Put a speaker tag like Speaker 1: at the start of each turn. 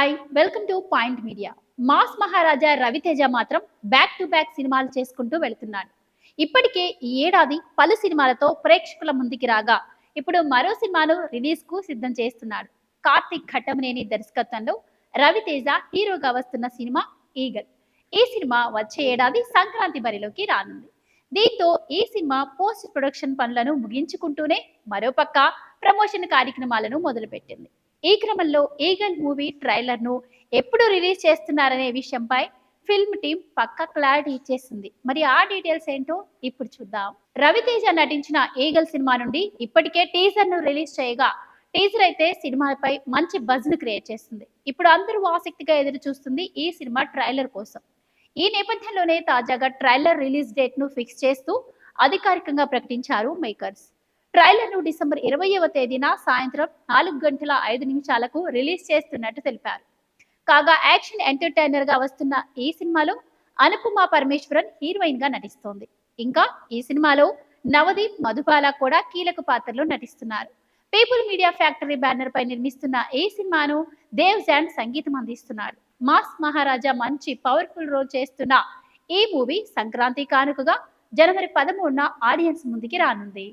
Speaker 1: Hi welcome to point media. Mass మహారాజా రవితేజ మాత్రం back to back సినిమాలు చేసుకుంటూ వెళుతున్నాడు. ఇప్పటికే ఈ ఏడాది పలు సినిమాలతో ప్రేక్షకుల ముందుకి రాగా ఇప్పుడు మరో సినిమాను రిలీజ్ కు సిద్ధం చేస్తున్నాడు. కార్తిక్ ఘట్టమనేని దర్శకత్వంలో రవితేజ హీరోగా వస్తున్న సినిమా ఈగల్. ఈ సినిమా వచ్చే ఏడాది సంక్రాంతి బరిలోకి రానుంది. దీంతో ఈ సినిమా పోస్ట్ ప్రొడక్షన్ పనులను ముగించుకుంటూనే మరోపక్క ప్రమోషన్ కార్యక్రమాలను మొదలుపెట్టింది. ఈ క్రమంలో ఈగల్ మూవీ ట్రైలర్ ను ఎప్పుడు రిలీజ్ చేస్తున్నారనే విషయంపై ఫిల్మ్ టీం పక్కా క్లారిటీ ఇచ్చేసింది. మరి ఆ డీటెయిల్స్ ఏంటో ఇప్పుడు చూద్దాం. రవితేజ నటించిన ఈగల్ సినిమా నుండి ఇప్పటికే టీజర్ ను రిలీజ్ చేయగా టీజర్ అయితే సినిమాపై మంచి బజ్ ను క్రియేట్ చేస్తుంది. ఇప్పుడు అందరూ ఆసక్తిగా ఎదురు చూస్తుంది ఈ సినిమా ట్రైలర్ కోసం. ఈ నేపథ్యంలోనే తాజాగా ట్రైలర్ రిలీజ్ డేట్ ను ఫిక్స్ చేస్తూ అధికారికంగా ప్రకటించారు మేకర్స్. ట్రైలర్ ను డిసెంబర్ 20వ తేదీన సాయంత్రం 4:05 రిలీజ్ చేస్తున్నట్టు తెలిపారు. కాగా యాక్షన్ ఎంటర్టైనర్ గా వస్తున్న ఈ సినిమాలో అనుపమ పరమేశ్వరన్ హీరోయిన్ గా నటిస్తోంది. ఇంకా ఈ సినిమాలో నవదీప్ మధుబాల కూడా కీలక పాత్రలో నటిస్తున్నారు. పీపుల్ మీడియా ఫ్యాక్టరీ బ్యానర్ పై నిర్మిస్తున్న ఈ సినిమాను దేవ్ జాన్ సంగీతం అందిస్తున్నాడు. మాస్ మహారాజా మంచి పవర్ఫుల్ రోల్ చేస్తున్న ఈ మూవీ సంక్రాంతి కానుకగా జనవరి 13న ఆడియన్స్ ముందుకి రానుంది.